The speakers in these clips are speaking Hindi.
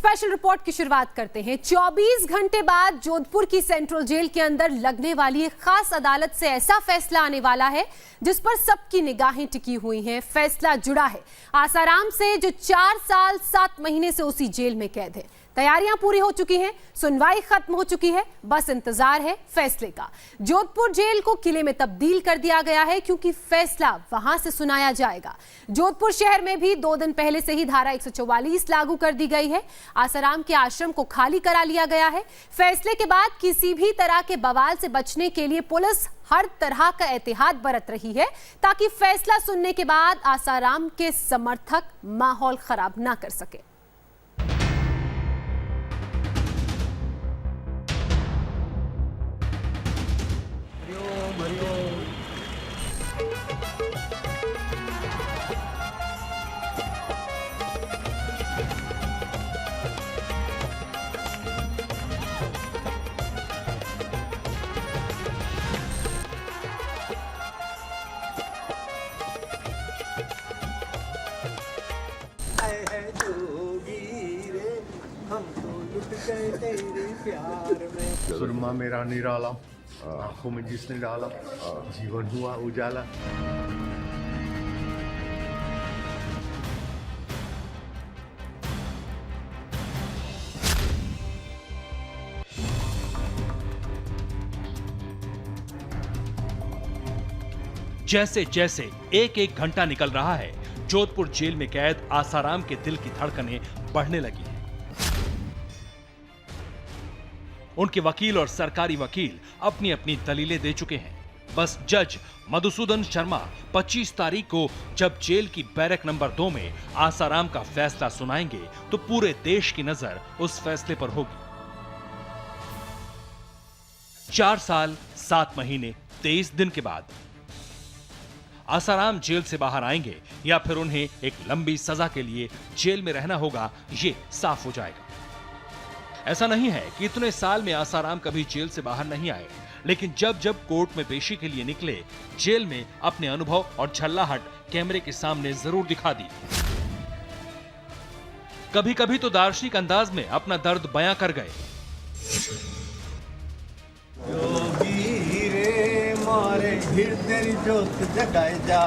स्पेशल रिपोर्ट की शुरुआत करते हैं। 24 घंटे बाद जोधपुर की सेंट्रल जेल के अंदर लगने वाली एक खास अदालत से ऐसा फैसला आने वाला है जिस पर सबकी निगाहें टिकी हुई हैं। फैसला जुड़ा है आसाराम से, जो 4 साल 7 महीने से उसी जेल में कैद है। तैयारियां पूरी हो चुकी हैं, सुनवाई खत्म हो चुकी है, बस इंतजार है फैसले का। जोधपुर जेल को किले में तब्दील कर दिया गया है क्योंकि फैसला वहां से सुनाया जाएगा। जोधपुर शहर में भी 2 दिन पहले से ही धारा 144 लागू कर दी गई है। आसाराम के आश्रम को खाली करा लिया गया है। फैसले के बाद किसी भी तरह के बवाल से बचने के लिए पुलिस हर तरह का एहतियात बरत रही है ताकि फैसला सुनने के बाद आसाराम के समर्थक माहौल खराब ना कर सके। हम तो लुट गए तेरे प्यार में। सुरमा मेरा निराला, आंखों में जिसने डाला, जीवन हुआ उजाला। जैसे जैसे एक एक घंटा निकल रहा है, जोधपुर जेल में कैद आसाराम के दिल की धड़कनें बढ़ने लगी हैं। उनके वकील और सरकारी वकील अपनी अपनी दलीलें दे चुके हैं। बस जज मधुसूदन शर्मा 25 तारीख को जब जेल की बैरक नंबर 2 में आसाराम का फैसला सुनाएंगे तो पूरे देश की नजर उस फैसले पर होगी। 4 साल 7 महीने 23 दिन के बाद आसाराम जेल से बाहर आएंगे या फिर उन्हें एक लंबी सजा के लिए जेल में रहना होगा, ये साफ हो जाएगा। ऐसा नहीं है कि इतने साल में आसाराम कभी जेल से बाहर नहीं आए, लेकिन जब जब कोर्ट में पेशी के लिए निकले, जेल में अपने अनुभव और झल्लाहट कैमरे के सामने जरूर दिखा दी। कभी कभी तो दार्शनिक अंदाज में अपना दर्द बयां कर गए। मारे फिर तेरी जोत जगाए जा,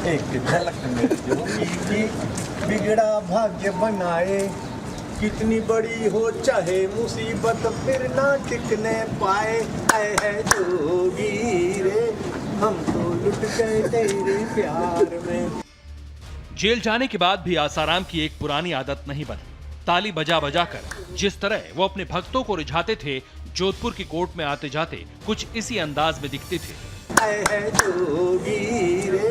एक झलक में जोगी की बिगड़ा भाग्य बनाए। कितनी बड़ी हो चाहे मुसीबत फिर ना टिकने पाए। आए है जोगी रे, हम तो लुट गए तेरे प्यार में। जेल जाने के बाद भी आसाराम की एक पुरानी आदत नहीं बनी। ताली बजा बजा कर जिस तरह वो अपने भक्तों को रिझाते थे, जोधपुर की कोर्ट में आते जाते कुछ इसी अंदाज में दिखते थे। आए है जोगी रे,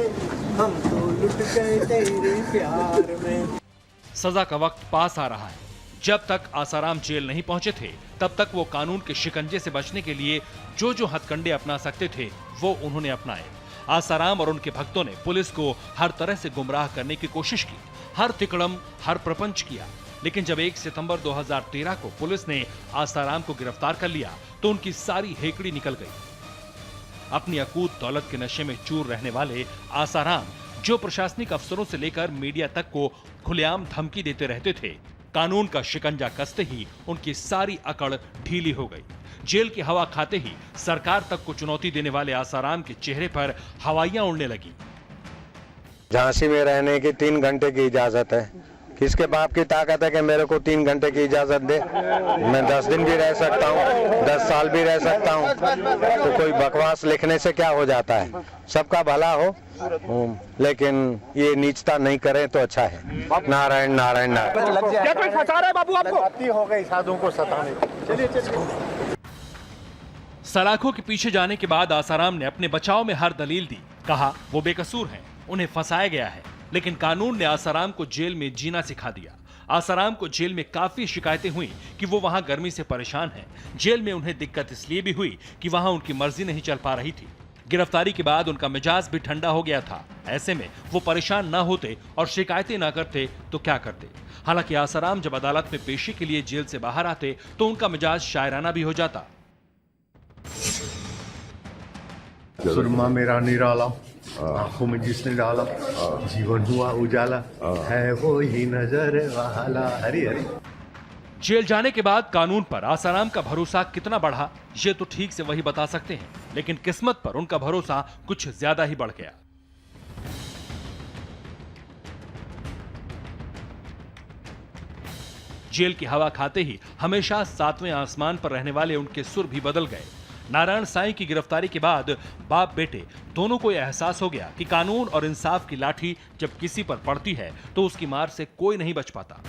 हम तो लुट गए तेरे प्यार में। सजा का वक्त पास आ रहा है। जब तक आसाराम जेल नहीं पहुंचे थे, तब तक वो कानून के शिकंजे से बचने के लिए जो जो हथकंडे अपना सकते थे वो उन्होंने अपनाए। आसाराम और उनके भक्तों ने पुलिस को हर तरह से गुमराह करने की कोशिश की, हर तिकड़म हर प्रपंच किया। लेकिन जब 1 सितंबर 2013 को पुलिस ने आसाराम को गिरफ्तार कर लिया तो उनकी सारी हेकड़ी निकल गई। अपनी अकूत दौलत के नशे में चूर रहने वाले आसाराम, जो प्रशासनिक अफसरों से लेकर मीडिया तक को खुलेआम धमकी देते रहते थे, कानून का शिकंजा कसते ही उनकी सारी अकड़ ढीली हो गई। जेल की हवा खाते ही सरकार तक को चुनौती देने वाले आसाराम के चेहरे पर हवाइयां उड़ने लगी। झांसी में रहने की 3 घंटे की इजाजत है। किसके बाप की ताकत है कि मेरे को 3 घंटे की इजाजत दे? मैं 10 दिन भी रह सकता हूँ, 10 साल भी रह सकता हूँ। तो कोई बकवास लिखने से क्या हो जाता है? सबका भला हो, लेकिन ये नीचता नहीं करें तो अच्छा है। नारायण नारायण नारायण। क्या कोई फंसा रहा है बाबू आपको? हो गई साधुओं को सताने। चलिए चलिए। सलाखों के पीछे जाने के बाद आसाराम ने अपने बचाव में हर दलील दी। कहा वो बेकसूर हैं, उन्हें फंसाया गया है। लेकिन कानून ने आसाराम को जेल में जीना सिखा दिया। आसाराम को जेल में काफी शिकायतें हुई कि वो वहां गर्मी से परेशान हैं। जेल में उन्हें दिक्कत इसलिए भी हुई कि वहां उनकी मर्जी नहीं चल पा रही थी। गिरफ्तारी के बाद उनका मिजाज भी ठंडा हो गया था। ऐसे में वो परेशान ना होते और शिकायतें ना करते तो क्या करते। हालांकि आसाराम जब अदालत में पेशी के लिए जेल से बाहर आते तो उनका मिजाज शायराना भी हो जाता। सुरमा मेरा निराला, आंखों में जिसने डाला जीवन हुआ उजाला है वो ही नजर वाला। हरी हरी। जेल जाने के बाद कानून पर आसाराम का भरोसा कितना बढ़ा ये तो ठीक से वही बता सकते हैं, लेकिन किस्मत पर उनका भरोसा कुछ ज्यादा ही बढ़ गया। जेल की हवा खाते ही हमेशा 7वें आसमान पर रहने वाले उनके सुर भी बदल गए। नारायण साईं की गिरफ्तारी के बाद बाप बेटे दोनों को यह एहसास हो गया कि कानून और इंसाफ की लाठी जब किसी पर पड़ती है तो उसकी मार से कोई नहीं बच पाता।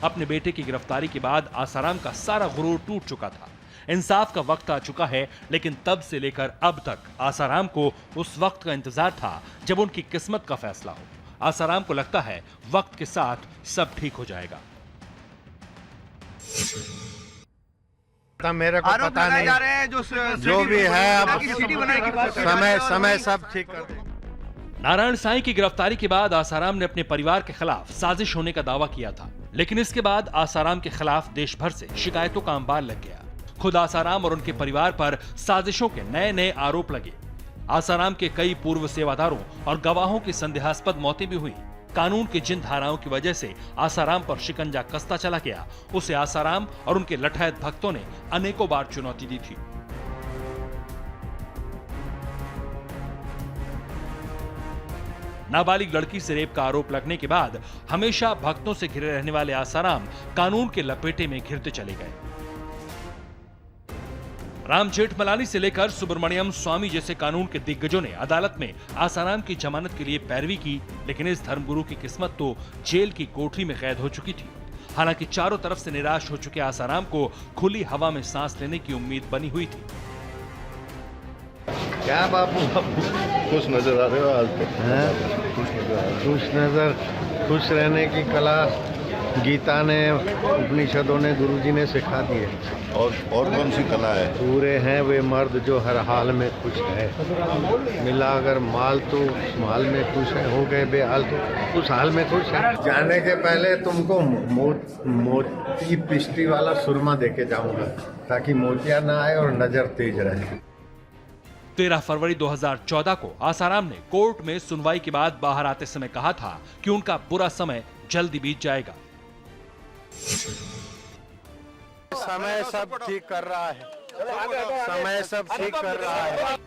अपने बेटे की गिरफ्तारी के बाद आसाराम का सारा गुरूर टूट चुका था। इंसाफ का वक्त आ चुका है, लेकिन तब से लेकर अब तक आसाराम को उस वक्त का इंतजार था जब उनकी किस्मत का फैसला हो। आसाराम को लगता है वक्त के साथ सब ठीक हो जाएगा। मेरे को पता नहीं जा रहे हैं जो भी है अब समय सब ठीक कर देंगे। नारायण साईं की गिरफ्तारी के बाद आसाराम ने अपने परिवार के खिलाफ साजिश होने का दावा किया था, लेकिन इसके बाद आसाराम के खिलाफ देश भर से शिकायतों का अंबार लग गया। खुद आसाराम और उनके परिवार पर साजिशों के नए नए आरोप लगे। आसाराम के कई पूर्व सेवादारों और गवाहों की संदेहास्पद मौतें भी हुई। कानून की जिन धाराओं की वजह से आसाराम पर शिकंजा कसता चला गया, उसे आसाराम और उनके लठैत भक्तों ने अनेकों बार चुनौती दी थी। नाबालिग लड़की से रेप का आरोप लगने के बाद हमेशा भक्तों से घिरे रहने वाले आसाराम कानून के लपेटे में घिरते चले गए। राम जेठमलानी से लेकर सुब्रमण्यम स्वामी जैसे कानून के दिग्गजों ने अदालत में आसाराम की जमानत के लिए पैरवी की, लेकिन इस धर्मगुरु की किस्मत तो जेल की कोठरी में कैद हो चुकी थी। हालांकि चारों तरफ से निराश हो चुके आसाराम को खुली हवा में सांस लेने की उम्मीद बनी हुई थी। क्या बापू खुश नजर आ रहे हो आज तो? खुश रहने की कला गीता ने, उपनिषदों ने, गुरुजी ने सिखा दी है। और कौन सी कला है? पूरे हैं वे मर्द जो हर हाल में खुश है। मिला अगर माल तो माल में खुश है, हो गए बेहाल तो उस हाल में खुश है। जाने के पहले तुमको मोती पिस्टी वाला सुरमा देके जाऊंगा ताकि मोतिया ना आए और नजर तेज रहे। 13 फरवरी 2014 को आसाराम ने कोर्ट में सुनवाई के बाद बाहर आते समय कहा था कि उनका बुरा समय जल्दी बीत जाएगा। समय सब ठीक कर रहा है। समय सब ठीक कर रहा है।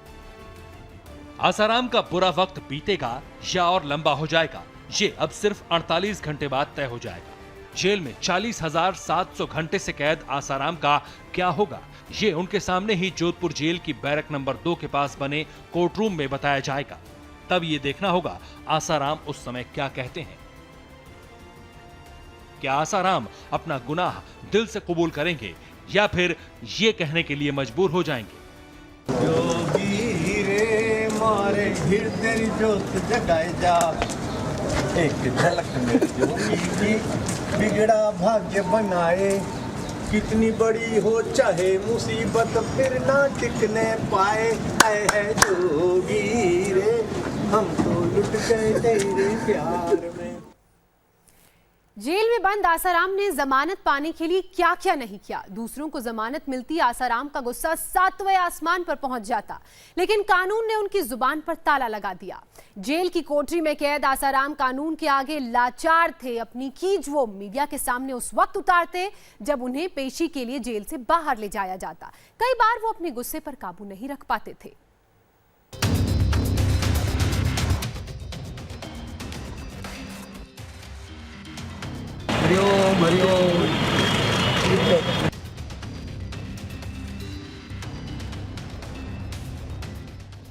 आसाराम का बुरा वक्त बीतेगा या और लंबा हो जाएगा, ये अब सिर्फ 48 घंटे बाद तय हो जाएगा। जेल में 40,700 घंटे से कैद आसाराम का क्या होगा, ये उनके सामने ही जोधपुर जेल की बैरक नंबर 2 के पास बने कोर्ट रूम में बताया जाएगा। तब ये देखना होगा आसाराम उस समय क्या कहते हैं। क्या आसाराम अपना गुनाह दिल से कबूल करेंगे या फिर ये कहने के लिए मजबूर हो जाएंगे? जोगी रे मारे फिर तेरी जोत जगाए जा, एक झलक में जोगी की बिगड़ा भाग्य बनाए। कितनी बड़ी हो चाहे मुसीबत फिर ना टिकने पाए। है जोगी रे हम तो लुट गए तेरे प्यार में। जेल में बंद आसाराम ने जमानत पाने के लिए क्या क्या नहीं किया। दूसरों को जमानत मिलती आसाराम का गुस्सा 7वें आसमान पर पहुंच जाता, लेकिन कानून ने उनकी जुबान पर ताला लगा दिया। जेल की कोठरी में कैद आसाराम कानून के आगे लाचार थे। अपनी कीज वो मीडिया के सामने उस वक्त उतारते जब उन्हें पेशी के लिए जेल से बाहर ले जाया जाता। कई बार वो अपने गुस्से पर काबू नहीं रख पाते थे।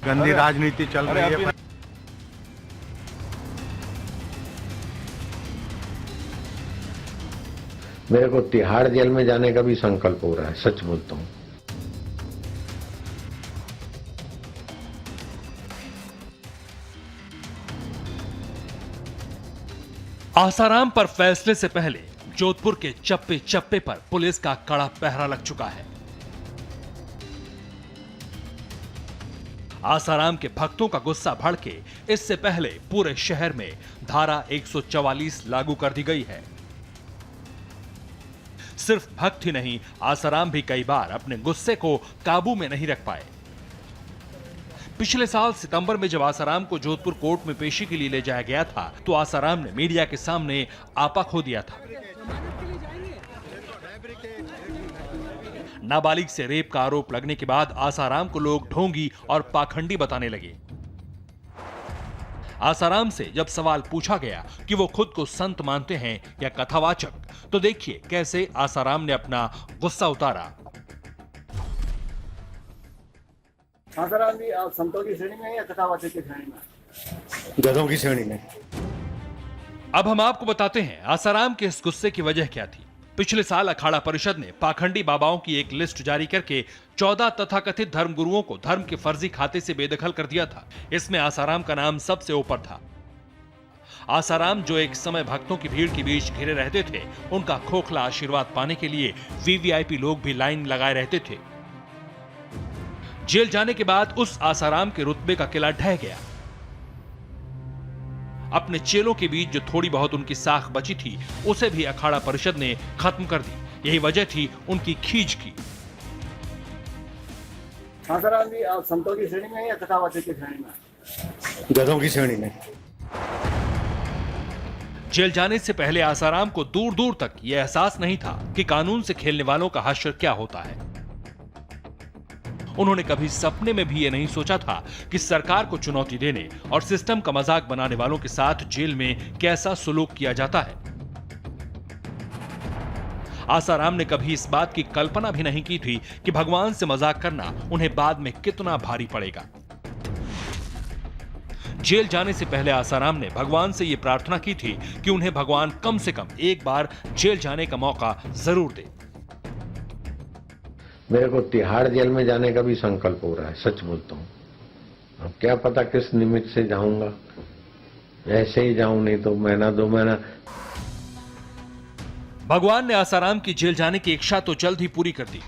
गंदी राजनीति चल रही है। मेरे को तिहाड़ जेल में जाने का भी संकल्प हो रहा है, सच बोलता हूँ। आसाराम पर फैसले से पहले जोधपुर के चप्पे चप्पे पर पुलिस का कड़ा पहरा लग चुका है। आसाराम के भक्तों का गुस्सा भड़के इससे पहले पूरे शहर में धारा 144 लागू कर दी गई है। सिर्फ भक्त ही नहीं, आसाराम भी कई बार अपने गुस्से को काबू में नहीं रख पाए। पिछले साल सितंबर में जब आसाराम को जोधपुर कोर्ट में पेशी के लिए ले जाया गया था, तो आसाराम ने मीडिया के सामने आपा खो दिया था। नाबालिग से रेप का आरोप लगने के बाद आसाराम को लोग ढोंगी और पाखंडी बताने लगे। आसाराम से जब सवाल पूछा गया कि वो खुद को संत मानते हैं या कथावाचक, तो देखिए कैसे आसाराम ने अपना गुस्सा उतारा। आसाराम जी, आप संतों की श्रेणी में या कथावाचक की श्रेणी में? गधों की श्रेणी में। अब हम आपको बताते हैं आसाराम के इस गुस्से की वजह क्या थी। पिछले साल अखाड़ा परिषद ने पाखंडी बाबाओं की एक लिस्ट जारी करके 14 तथाकथित धर्मगुरुओं को धर्म के फर्जी खाते से बेदखल कर दिया था। इसमें आसाराम का नाम सबसे ऊपर था। आसाराम, जो एक समय भक्तों की भीड़ के बीच घिरे रहते थे, उनका खोखला आशीर्वाद पाने के लिए वीवीआईपी लोग भी लाइन लगाए रहते थे। जेल जाने के बाद उस आसाराम के रुतबे का किला ढह गया। अपने चेलों के बीच जो थोड़ी बहुत उनकी साख बची थी, उसे भी अखाड़ा परिषद ने खत्म कर दी। यही वजह थी उनकी खींच की। आसाराम जी, आप संतों की श्रेणी में या कथावाचक की श्रेणी में? गधों की श्रेणी में। जेल जाने से पहले आसाराम को दूर दूर तक यह एहसास नहीं था कि कानून से खेलने वालों का हश्र क्या होता है। उन्होंने कभी सपने में भी यह नहीं सोचा था कि सरकार को चुनौती देने और सिस्टम का मजाक बनाने वालों के साथ जेल में कैसा सुलूक किया जाता है। आसाराम ने कभी इस बात की कल्पना भी नहीं की थी कि भगवान से मजाक करना उन्हें बाद में कितना भारी पड़ेगा। जेल जाने से पहले आसाराम ने भगवान से यह प्रार्थना की थी कि उन्हें भगवान कम से कम एक बार जेल जाने का मौका जरूर दे। मेरे को तिहाड़ जेल में जाने का भी संकल्प हो रहा है, सच बोलता हूँ। अब क्या पता किस निमित्त से जाऊंगा, ऐसे ही जाऊं, नहीं तो महीना 2 महीना। भगवान ने आसाराम की जेल जाने की इच्छा तो जल्द ही पूरी कर दी।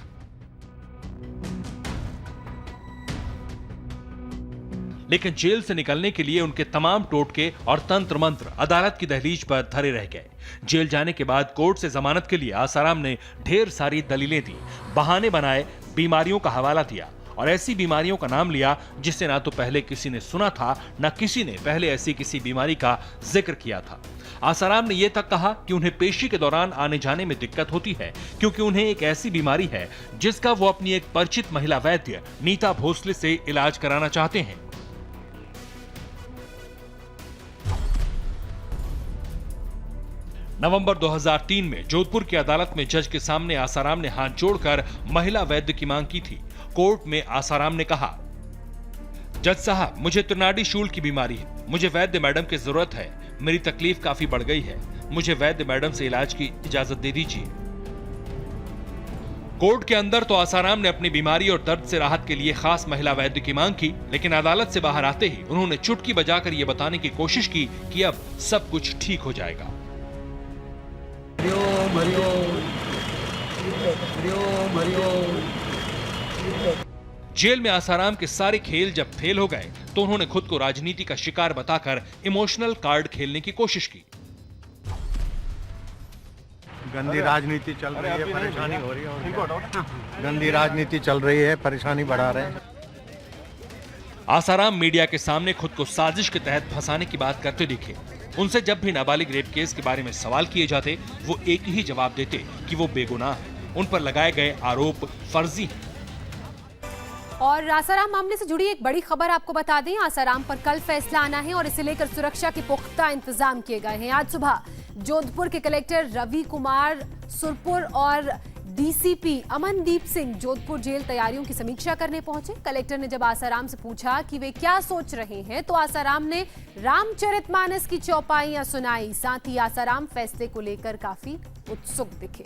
लेकिन जेल से निकलने के लिए उनके तमाम टोटके और तंत्र मंत्र अदालत की दहलीज पर धरे रह गए। जेल जाने के बाद कोर्ट से जमानत के लिए आसाराम ने ढेर सारी दलीलें दी, बहाने बनाए, बीमारियों का हवाला दिया और ऐसी बीमारियों का नाम लिया जिसे ना तो पहले किसी ने सुना था, न किसी ने पहले ऐसी किसी बीमारी का जिक्र किया था। आसाराम ने यह तक कहा कि उन्हें पेशी के दौरान आने जाने में दिक्कत होती है क्योंकि उन्हें एक ऐसी बीमारी है जिसका वो अपनी एक परिचित महिला वैद्य नीता भोसले से इलाज कराना चाहते हैं। नवंबर 2003 में जोधपुर की अदालत में जज के सामने आसाराम ने हाथ जोड़कर महिला वैद्य की मांग की थी। कोर्ट में आसाराम ने कहा, जज साहब, मुझे त्रिनाडी शूल की बीमारी है, मुझे वैद्य मैडम की जरूरत है, मेरी तकलीफ काफी बढ़ गई है, मुझे वैद्य मैडम से इलाज की इजाजत दे दीजिए। कोर्ट के अंदर तो आसाराम ने अपनी बीमारी और दर्द से राहत के लिए खास महिला वैद्य की मांग की, लेकिन अदालत से बाहर आते ही उन्होंने चुटकी बजाकर यह बताने की कोशिश की कि अब सब कुछ ठीक हो जाएगा। जेल में आसाराम के सारे खेल जब फेल हो गए तो उन्होंने खुद को राजनीति का शिकार बताकर इमोशनल कार्ड खेलने की कोशिश की। गंदी राजनीति चल रही है, परेशानी हो रही है। गंदी राजनीति चल रही है, परेशानी बढ़ा रहे हैं। आसाराम मीडिया के सामने खुद को साजिश के तहत फंसाने की बात करते दिखे। उनसे जब भी नाबालिग रेप केस के बारे में सवाल किए जाते, वो एक ही जवाब देते कि वो बेगुनाह है, उन पर लगाए गए आरोप फर्जी हैं। और आसाराम मामले से जुड़ी एक बड़ी खबर आपको बता दें, आसाराम पर कल फैसला आना है और इसे लेकर सुरक्षा के पुख्ता इंतजाम किए गए हैं। आज सुबह जोधपुर के कलेक्टर रवि कुमार सुरपुर और डीसीपी अमनदीप सिंह जोधपुर जेल तैयारियों की समीक्षा करने पहुंचे। कलेक्टर ने जब आसाराम से पूछा कि वे क्या सोच रहे हैं, तो आसाराम ने रामचरितमानस की चौपाइयां सुनाई। साथ ही आसाराम फैसले को लेकर काफी उत्सुक दिखे।